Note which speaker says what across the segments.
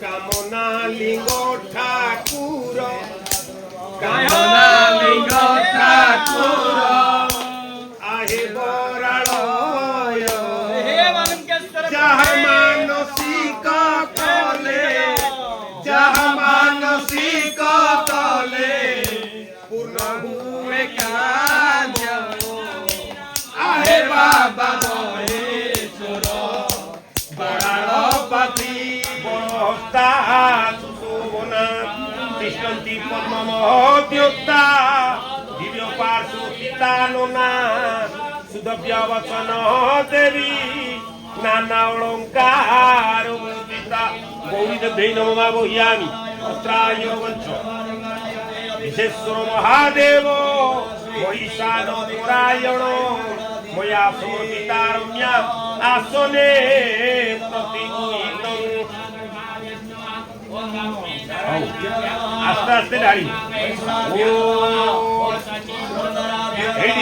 Speaker 1: कामना लिंग ठाकुर
Speaker 2: कामना लिंग ठाकुर
Speaker 1: आहे बरालय जहाँ मानसिक कले जहाँ मानसिक कले पूर्ण हुए कार्य आहे बाबा महेश्वर बरालपति बरस्ता सुशोभना तिष्ठन्ति पद्ममहोद्योक्ता दिव्य पार्श्व पितानना सुदव्य वचन देवी नाना अलंकार पिता गौरीदेव्यै नमः बह्यामि अत्राय वंश विशेश्वर महादेव महिषासुरमर्दिनी मया समर्पिता रम्या आसने प्रतिगृहीतम् आस्ते आस्ते ढाड़ी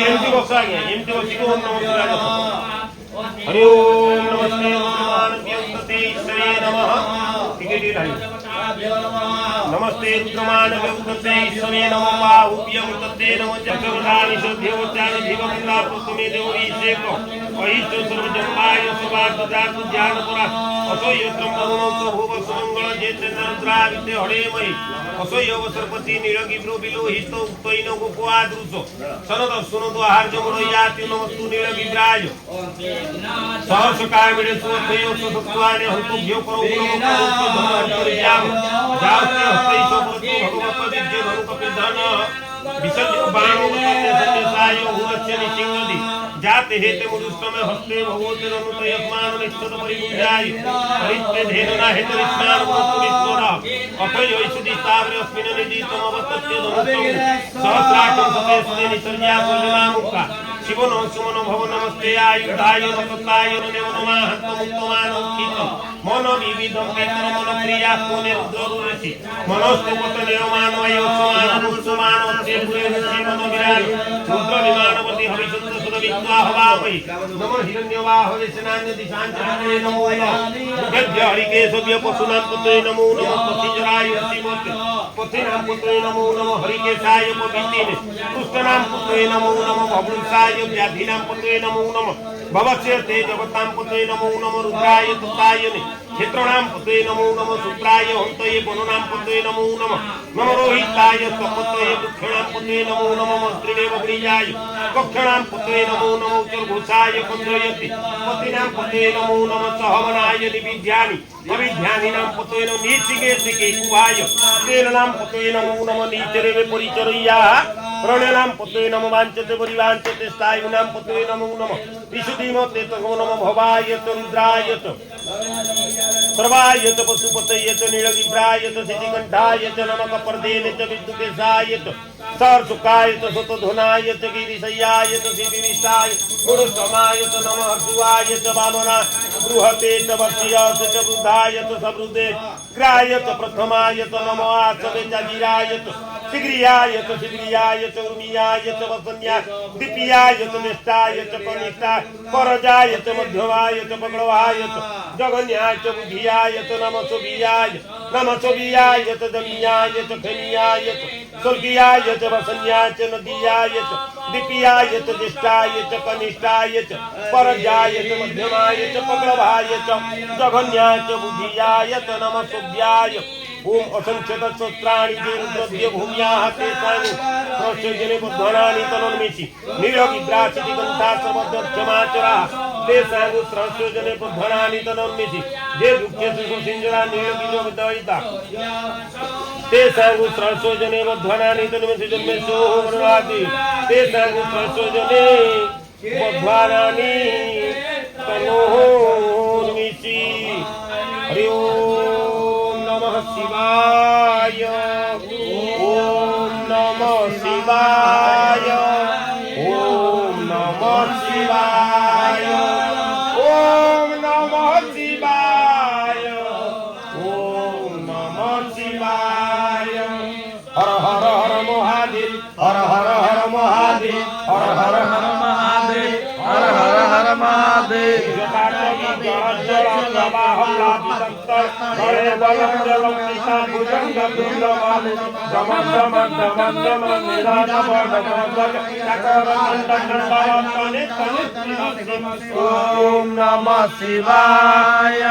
Speaker 1: एमती बस आगे एमती बस को ओम नमः शिवाय हरि ओम नमस्ते रुद्रमानव्यंतते ईश्वरे नमः टिकेटी ढाड़ी नमस्ते रुद्रमानव्यंतते ईश्वरे नमः बाहुव्यंतते नमः चक्रवर्तानि शुद्ध्योच्चानि जीवमंगलापुस्तमे देवरीशेको अहितो सर्वजन्माय सुभागदातु ज्ञानपुरा असो यत्रं वरुणो भुव सुमंगल जेतनरुद्रा विद्ये हरे महि असो योग सरपति नीलगी ब्रुबिलो हितो उक्तैनो गोपादृसो सनद सुनदो आहार्जमुरो याति नमस्तु नीलगिराय सहसकाय मिले सुथयो सुसत्वाने हंतुभ्यो करो गुणो धर्मपरियाम जाते हस्तै सोप्रतो भगवत्पति जे धनुकपिधान विसर्ज बाणो तते सत्यसायो हुरस्य निसिंगदि जाते हेते मुदुष्टमे हस्ते भगवते रनुत यस्मान निष्ठत परिपूजाय परित्ते धेनुना हेते स्नान पुरीश्वरा अथय ऐसुदि तावरे अस्मिन् निधि तमवतस्य धनुतम सहस्राक्षं सतेस्ते निसर्या कुलमा मुक्ता शिवनो सुमनो भव नमस्ते आयुधाय नमस्ताय नमो नमः हन्तमुक्तमान उचित मनो विविधं पेत्र मन प्रिया कोने रुद्ररुचि मनोस्तुपत निर्माण वयोसमान मुसमान वत्से पुरे मनो विराज रुद्र विमानवती हविषुद्ध सुद विद्वा हवामहि नमो हिरण्यवाहवे स्नान्य दिशांचरे नमो गद्य हरिकेशव्य पशुनां पुत्रे नमो नमः पतिजराय श्रीमते पतिनां पुत्रे नमो नमः हरिकेशाय पवित्तिने पुष्टनां पुत्रे नमो नमः भवृषाय व्याधिनां पुत्रे नमो नमः भवस्य तेजवतां पुत्रे नमो नमः रुद्राय तुतायने क्षेत्रणां पुत्रे नमो नमः शुक्राय हन्तये वनुनां पुत्रे नमो नमः नमो रोहिताय स्वपुत्रये दुःखिणां पुत्रे नमो नमः मन्त्रिणेव प्रियाय कक्षणां पुत्रे नमो नमः चर्घोषाय पन्द्रयति पतिनां पुत्रे नमो नमः सहवनाय निविद्यानि अविद्यानिनां पुत्रे नमो नीचिकेशिके कुहाय तेनां पुत्रे नमो नमः नीचरेव परिचरय्या प्रणेनां पुत्रे नमो वाञ्छते परिवाञ्छते स्थायुनां पुत्रे नमो नमः विशुद्धिमते तगो नमः भवाय रुद्राय सर्वाय च पशुपतये च नीलगिभ्राय च शितिकण्ठाय च नमः कपर्देने च विद्युकेशाय च सहर्षुकाय च सुतधुनाय च गिरिशय्याय च शितिनिष्ठाय गुरुस्तमाय च नमः हर्षुवाय च वामना बृहते च वर्षीयाय च वृद्धाय च सबृदे ग्राय च प्रथमाय च नमो आसवे च गिराय च शीघ्रियाय च शीघ्रियाय च उर्मियाय च वसन्या दीपियाय च निष्ठाय च कनिष्ठाय परजाय च मध्यवाय च पगड़वाय च जगन्याय च बुद्धियाय च नमः सुभियाय च दमियाय च खनियाय च स्वर्गीयाय च वसन्याय च नदीयाय च दीपियाय च ज्येष्ठाय च कनिष्ठाय च परजाय च मध्यमाय च पगड़वाय च जगन्याय च बुद्धियाय च नमः सुभ्याय ओम असंख्यत सहस्राणि रुद्रद्य भूम्याः तेषां प्रसृजने बुद्धनानि तनोन्मेषि नीलगिभ्राचिति गन्था सर्वदक्षमाचराः तेषां प्रसृजने बुद्धनानि तनोन्मेषि जे दुःखेषु सिञ्जरा नीलगिरिवदयिता तेषां प्रसृजने बुद्धनानि तनोन्मेषि जन्मेषु वनवाति तेषां प्रसृजने बुद्धनानि तनोन्मेषि हरि ओम नमः शिवाय ओम नमः शिवाय ओम नमः शिवाय ओम नमः शिवाय ओम नमः शिवाय हर हर हर महादेव हर हर हर महादेव हर हर हर महादेव हर हर हर महादेव
Speaker 2: ओम नमः शिवाय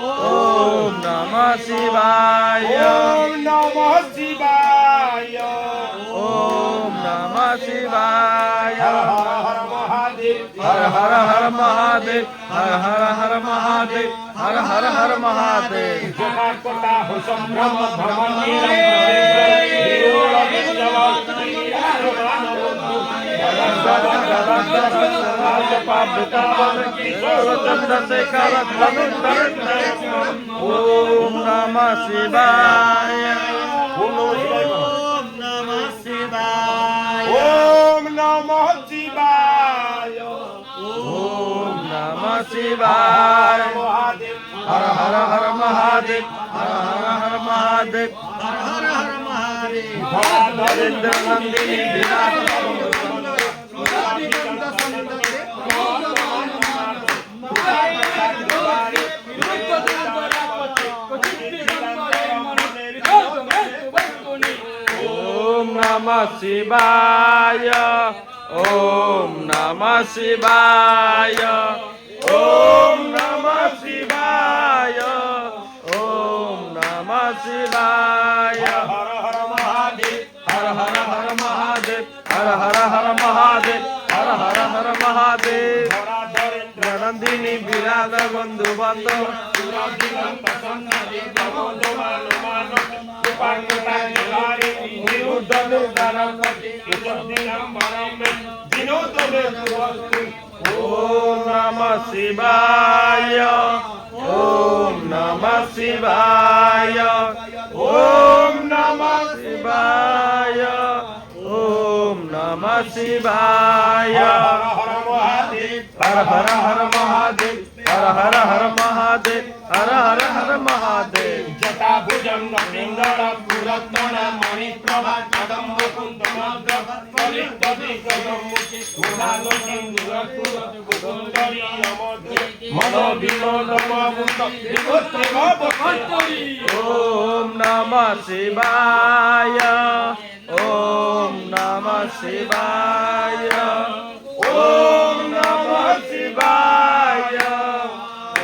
Speaker 2: ओम नमः शिवाय
Speaker 1: ओम नमः शिवाय
Speaker 2: ओम नमः शिवाय
Speaker 1: हर हर हर महादेव
Speaker 2: हर हर हर महादेव हर हर हर महादेव
Speaker 1: जटाकोटा हो संभ्रम
Speaker 2: ओम नमः शिवाय
Speaker 1: ओम नमः शिवाय ओम नमः शिवाय
Speaker 2: ओम नमः शिवाय
Speaker 1: महादेव
Speaker 2: हर हर हर महादेव हर हर हर महादेव
Speaker 1: हर हर हर महादेव
Speaker 2: नरेंद्र नंदिनी विराट ओम नमः शिवाय ओम नमः शिवाय ओम नमः शिवाय ओम नमः शिवाय
Speaker 1: हर हर महादेव
Speaker 2: हर हर हर महादेव हर हर हर महादेव हर हर हर महादेव नंदिनी विराट बंधु बांधव ओम नमः शिवाय ओम नमः शिवाय ओम नमः शिवाय ओम नमः शिवाय हर हर हर महादेव हर हर हर महादेव हर हर हर महादेव
Speaker 1: जटा भुजंग पिंगल पुरत्तन मणिप्रभा कदम्ब कुंदमग्र परितति कदम्मुखि मुनालो सिंदूरकुर कुदंतरी अमोद्रे मनो विनोद ममुत विगोत्रे भवत्तरी
Speaker 2: ओम नमः शिवाय ओम नमः शिवाय ओम नमः शिवाय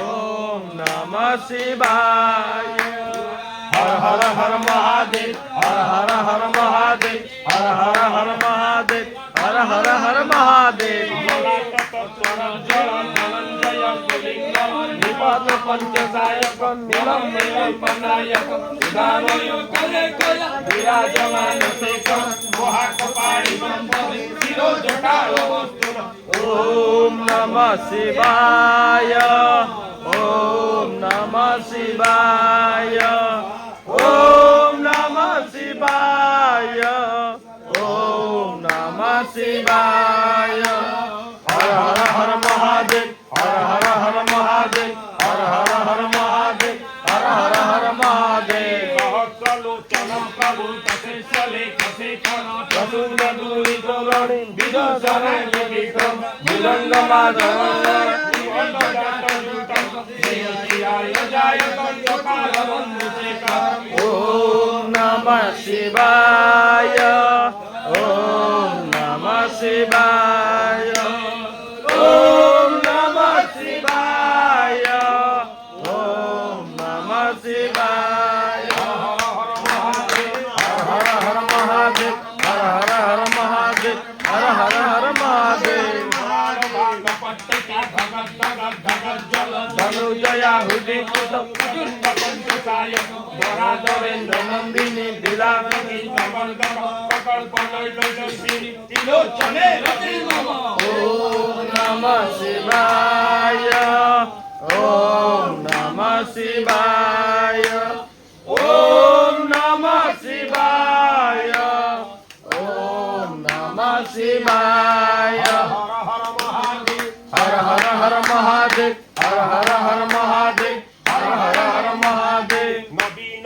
Speaker 2: ओम नमः शिवाय हर हर हर महादेव हर हर हर महादेव हर हर हर महादेव हर हर हर महादेव निपात पंचसायक नीलम नीलपनायक उदारयो कले कया विराजमान शेखर मोहाकपाणि शिरो जटारो ओम नमः शिवाय ओम नमः शिवाय ओम नमः शिवाय ओम नमः शिवाय हर हर हर महादेव हर हर हर महादेव हर हर हर महादेव हर हर हर महादेव
Speaker 1: सहस्रलोचनं प्रभु तसे चले कसे करो
Speaker 2: चतुर्दूरी चोरणी विदर्शनाय विक्रम विरंग माधव ओम नमः शिवाय ओम नमः शिवाय ओम नमः शिवाय ओम नमः शिवाय हर हर हर महादेव हर हर हर महादेव हर हर हर महादेव धनुजया हुदी कुतम नरेंद्र नंदिनी विलासिनी ओम नमः शिवाय ओम नमः शिवाय ओम नमः शिवाय ओम नमः शिवाय हर हर हर महादेव हर हर हर महादेव हर हर हर महादेव
Speaker 1: नवीन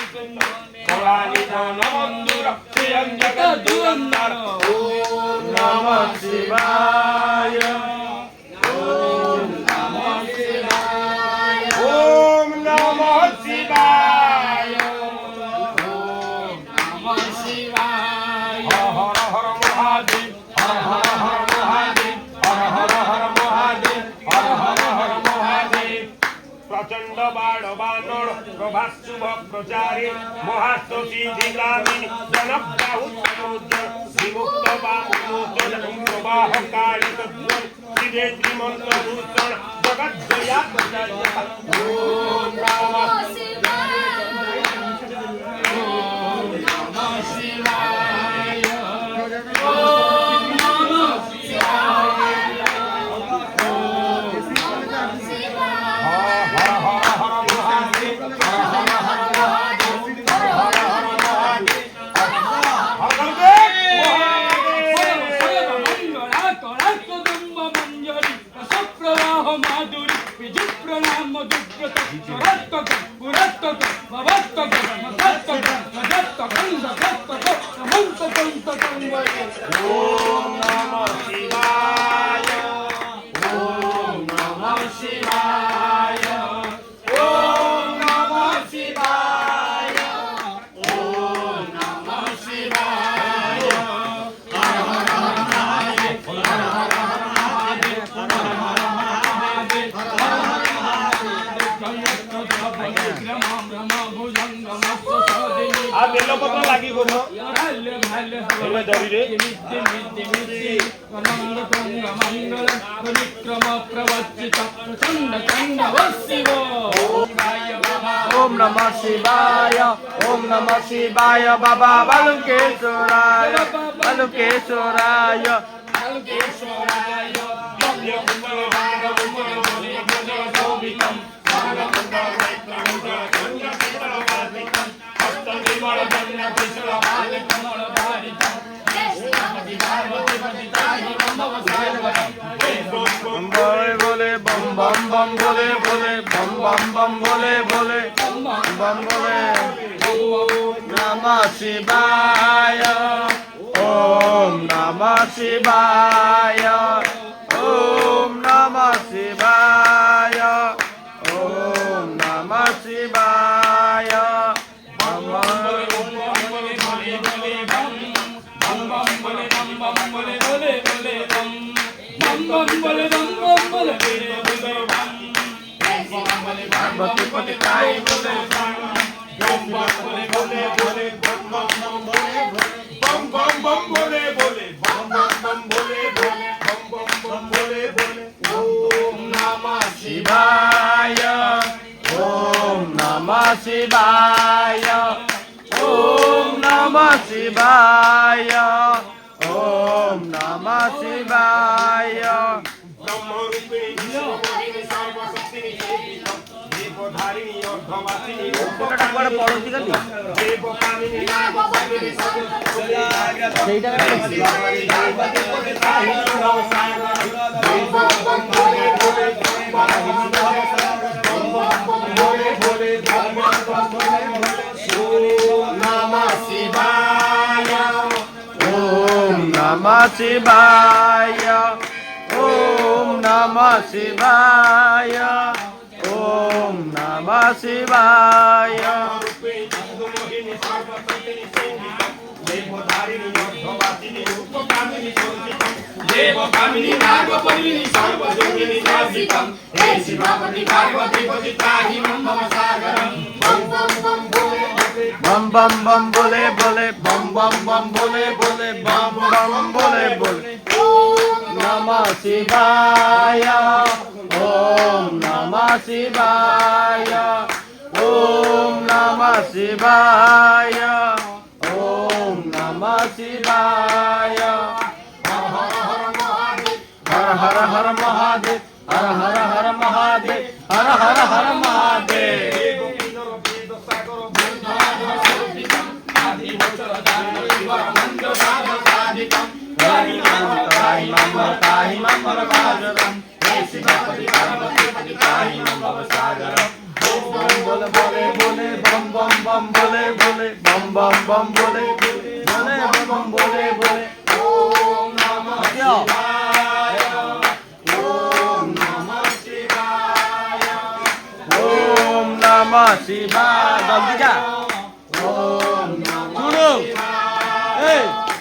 Speaker 1: কলানিধন বন্ধুর শ্রিয়ং জগদ্দুরন্দর ওম
Speaker 2: নমঃ শিবায়
Speaker 1: ওম নমঃ শিবায় ওম নমঃ শিবায় ওম নমঃ শিবায় হর হর মহাদেব হর হর হর মহাদেব হর হর হর মহাদেব হর হর হর মহাদেব প্রচন্ড বাণ বানর প্রভাশুভ প্রচারে মহাস্তিধিগ্রামীণ জনপ্রাহুজ্জ্বল বিমুক্ত বামোচন প্রবাহ কালী তদ্বন শ্রীদে শ্রীমন্তভূষণ জগজ্জয়া ওম নমঃ শিবায় ওম নমঃ শিবায় ওম নমঃ শিবায় ওম নমঃ শিবায় ওম নমঃ শিবায় ওম নমঃ শিবায় হর হর হর মহাদেব হর হর হর মহাদেব হর হর হর মহাদেব হর হর মহাদেব আর বেলপত্র লাগি গো এবার জরিরে
Speaker 2: ওম নমঃ শিবায় ওম নমঃ শিবায় বাবা বালুকেশ্বরায় বালুকেশ্বরায়
Speaker 1: বালুকেশ্বরায় দিব্য কুণ্ডল ভাগ কুণ্ডল বলে বলে শোভিতম ভাগবন্তম নেত্রমুদ্রা চন্দ্র পিতল বাধিতম হস্ত বিমল জন্য কৃষ্ণ বাল কমল ধারিতম দেশপতি পার্বতী পতি তাহি মম সাগরম
Speaker 2: বম বলে বম বম বম বলে বলে বম বম বম বলে বলে বম বলে ওম নমঃ শিবায় ওম নমঃ শিবায় ওম নমঃ শিবায় ওম নমঃ শিবায় বম পার্বতী পতি তাই বলে শিবায় ওম নমঃ শিবায় ওম নমঃ শিবায় ওম নমঃ শিবায় নমঃ শিবায় ওম নমঃ শিবায় ওম নমঃ শিবায়
Speaker 1: দেবকামিনী নাগপরিণী সর্বযোগিনী দর্শিতম হে শিবাপতি পার্বতী পতি তাহি মম সাগরম বম বম বম ভোলে
Speaker 2: বম বম বম বলে বলে বম বম বম বলে বলে বম বম বলে বলে
Speaker 1: ওম
Speaker 2: নমঃ শিবায় ওম নমঃ শিবায় ওম নমঃ শিবায় ওম নমঃ শিবায় হর হর হর মহাদেব হর হর হর মহাদেব হর হর হর মহাদেব त्राहि मां भवसागरं हे शिवापति पार्वती पति त्राहि मां भवसागरं बम बोले बोले बोले बम बम बम बोले बोले बम बम बम बोले बोले बोले बम बोले बोले ओम नमः शिवाय ओम नमः शिवाय ओम नमः शिवाय जल्दी जा ओम नमः शिवाय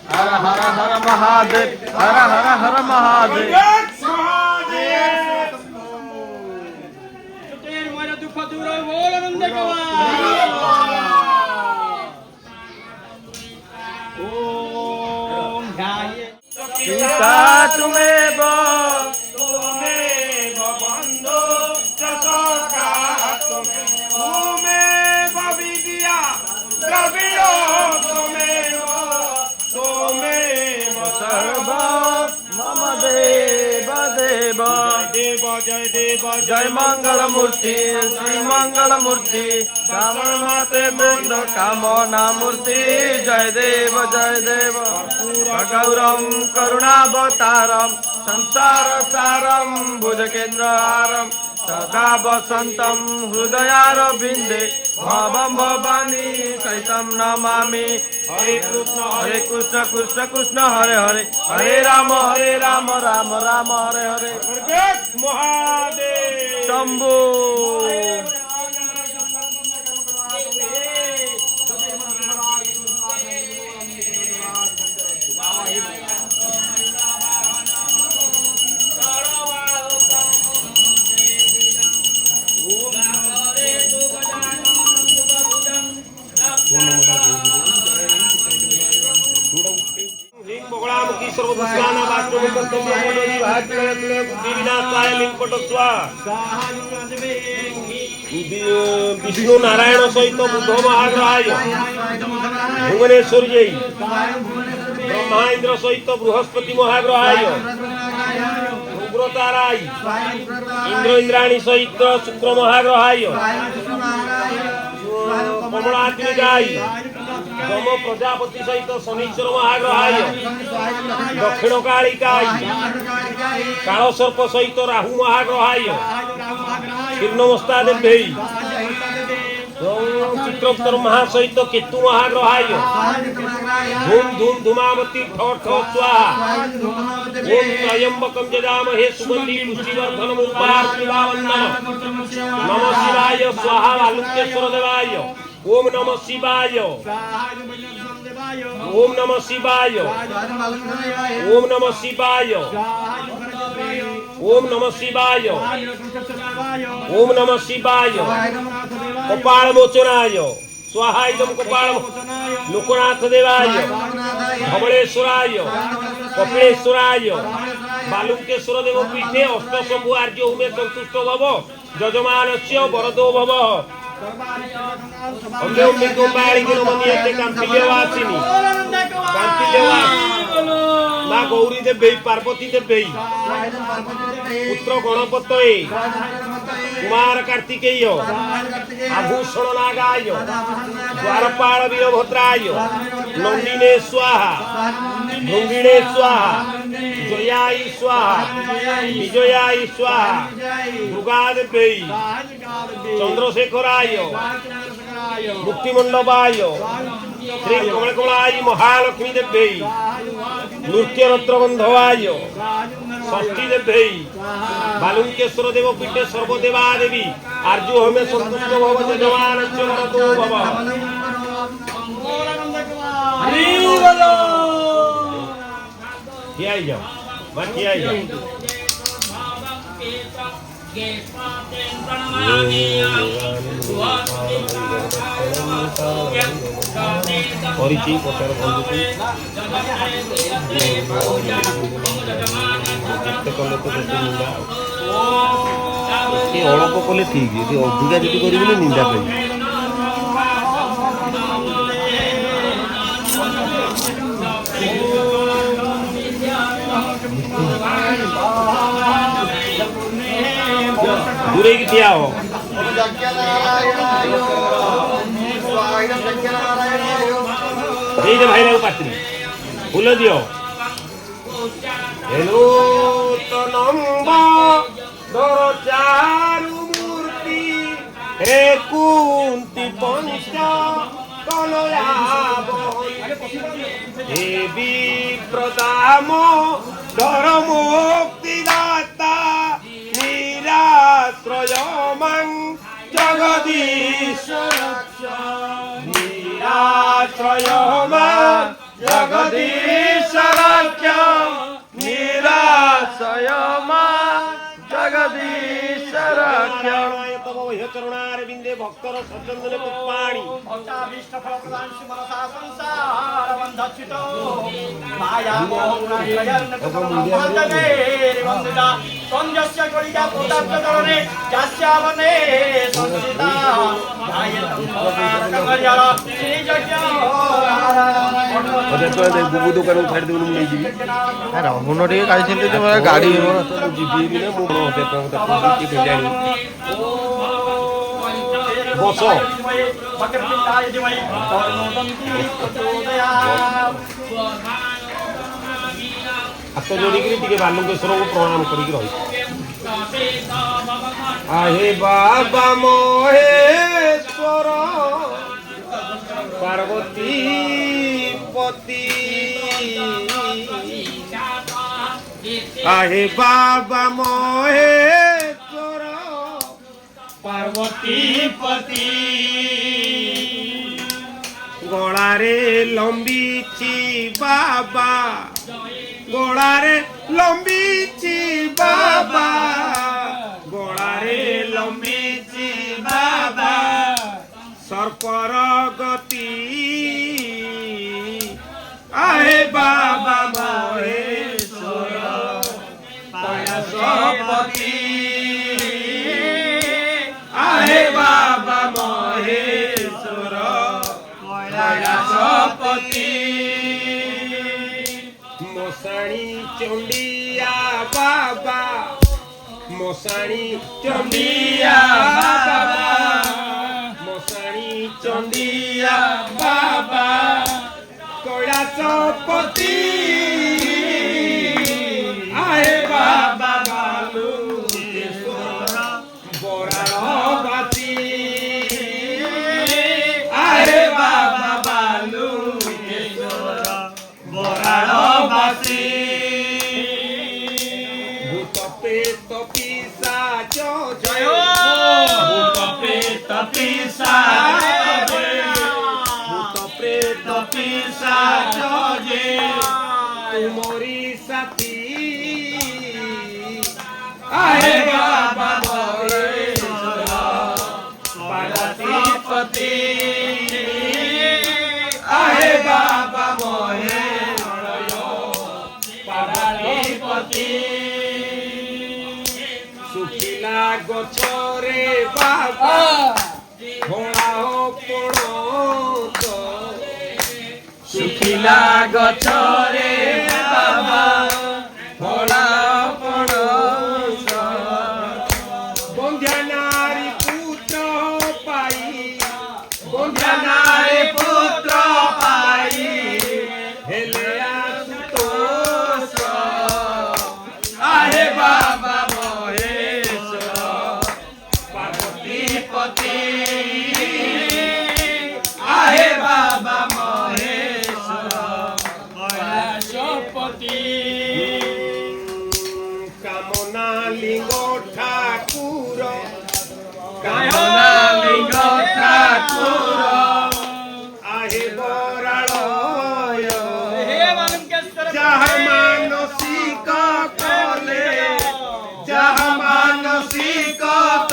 Speaker 2: हर हर हर महादेव हर हर हर महादेव सीता तुम्हें
Speaker 1: तुम्हें बंधो चतका तुम्हें विद्या द्रविड़ो तुम्हें
Speaker 2: सर्व मम देव देव
Speaker 1: देव जय देव
Speaker 2: जय मंगल मूर्ति श्री मंगल मूर्ति कामन माते बृंद कामना मूर्ति जय देव गौरम करुणावतारम संसार सारम भुजकेन्द्रहारम सदा वसंतम हृदयारविंदे भवम भवानी सहितं नमामि हरे कृष्ण कृष्ण कृष्ण हरे हरे हरे राम राम राम हरे हरे
Speaker 1: महादेव
Speaker 2: शंभो
Speaker 1: बगळामुखी सर्वभूतानां वाक्यमुक्तस्य भाग्यलक्ष्मी बुद्धिविनाशाय लिंगपटस्वा विष्णु नारायण सहित बुद्ध महाग्रहाय भुवनेश्वर जय ब्रह्मा इंद्र सहित बृहस्पति महाग्रहाय उग्रताराय इंद्र इंद्राणी सहित शुक्र महाग्रहाय कमलाग्निजाय यम प्रजापति सहित शनीश्वर महाग्रहाय दक्षिण कालिकाय कालसर्प सहित राहु महाग्रहाय क्षीर्णमस्ता देव्यै चित्रोत्तर महासहित केतु महाग्रहाय धूम धूम धूमावती ठो ठो स्वाहा ओम त्र्यंबकं जजामहे सुगंधि पुष्टिवर्धनम् उर्वारुकमिवावन्नम नमः शिवाय स्वाहा आलुक्येश्वर देवाय ओम नमः शिवाय ओम नमः शिवाय ओम नमः शिवाय ओम नमः शिवाय ओम नमः शिवाय कपाल मोचनाय स्वाहा इदं कपाल लोकनाथ देवाय धवलेश्वराय कपिलेश्वराय बालुकेश्वर देव पीठे अष्टशंभु आर्य होमे संतुष्ट भव यजमानस्य वरदो भव अम्बे अम्बे कुंभारी की नमनियते कांतिल्यवासिनी मां गौरी देवी पार्वती देवी पुत्र गणपतये कुमार कार्तिकेय आभूषण नागाय द्वारपाल वीरभद्राय नंदिने स्वाहा भृंगिणे स्वाहा जयाय स्वाहा विजयाय स्वाहा दुर्गा देवी चंद्रशेखराय मुक्तिमंडपाय श्री कमलकमलाय महालक्ष्मी देवी नृत्यरत्नबंधवाय षष्ठी देवी बालुकेश्वर देव पीठे सर्वदेवा देवी आर्जु हमें संतुष्ट भव यजमानस्य वरदो भव किया जाओ मत किया जाओ परिचय पचार बंधुकी अल्प कले ठीक अधिका जी कर निंदा पाई दूरे की ठिया हो
Speaker 3: जग्ञनारायण
Speaker 1: दे भाई पात्री फूल दियो हेलो तो नंबर चारु मूर्ति हे कुंती पंच कलया हे विप्रदाम डर मुक्ति दाता निराश्रय मं जगदीश्वर निराश्रय मं जगदीश्वर
Speaker 2: निराशय जगदीश्वर
Speaker 1: चरणार बिंदे भक्तर सज्जन पुष्पाणी
Speaker 3: भक्ताभीष्ट फलप्रदान मनसा संसार बंधच्युत माया मोहनायर्नकमंदने संजस्य कलिका पोताप्त करणे जास्यावने संसिता ध्यायेतं भवतारकमर्याल श्रीजज्ञ
Speaker 1: अरे तो बुबु दुकान छाड़ देबो नहीं जीवी
Speaker 2: अरे मुनो टिके काई चिंते जे मोर गाड़ी मोर
Speaker 1: तो जीवी भी ना मु होते तो की के जानी बसो
Speaker 3: भक्तिपिताय दिवै तन्नोदन्ति प्रचोदयात्
Speaker 1: हाथ जोड़ी टिके बालुकेश्वर को प्रणाम करिक रही आहे बाबा महेश्वर पार्वती पति आहे बाबा महेश्वर पार्वती पति गलारे लंबीची बाबा गलारे लंबीची बाबा गलारे लंबीची बाबा सर्पर गति आहे बाबा महेश्वर पायासपति आहे बाबा महेश्वर पायासपति मोसाणी चंडिया बाबा मोसाणी चंडिया बाबा मोसाणी चंडिया बाबा कैलासपति आहे बाबा बालुकेश्वर बराळबाती आहे बाबा बालुकेश्वर बराळबाती भूत प्रेत पिशाच जय भूत प्रेत पिशाच जय भूत प्रेत पिशाच जय तुमरी साथी आहे बाबा महेश्वर पार्वतीपति आहे बाबा महेश्वर पार्वतीपति सुखिला गछरे बाबा भोला पड़त सुखिला गछरे बाबा भोला पड़त बंध्या नारी पुत्र पाई बंध्या नारी पुत्र पाई हेले आशुतोष आहे बाबा महेश्वर पार्वतीपति आहे बाबा महेश्वर कैलासपति कामना लिंग ठाकुर कामना लिंग ठाकुर आहे बराळय जहाँ मानसिक कले जहाँ मानसिक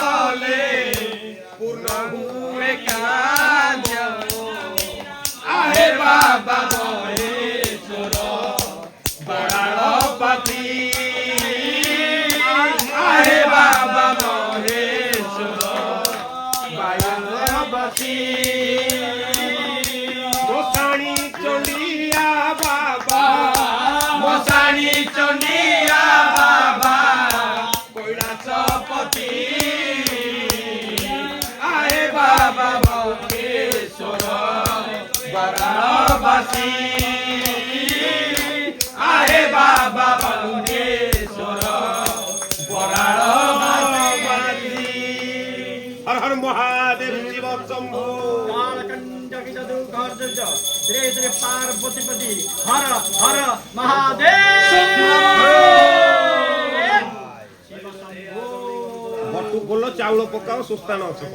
Speaker 1: कले पूर्ण हुए कार्य आहे बाबा महेश्वर बराळपति आहे बाबा महेश्वर बायनपति मोसाणी चंडिया बाबा मोसाणी चंडिया बाबा कैलासपति आहे बाबा महेश्वर बराळ
Speaker 2: ବାସି ଆରେ ବାବା ବାଲୁଙ୍ଗେଶ୍ୱର ବରାଳ ବାସି।
Speaker 1: हर हर महादेव शिव शंभु।
Speaker 3: कालकंटक जादूगर श्री श्री पार्वतीपति हर हर महादेव
Speaker 1: बटू खोल चाउल पकाओ सुस्तान अच्छे।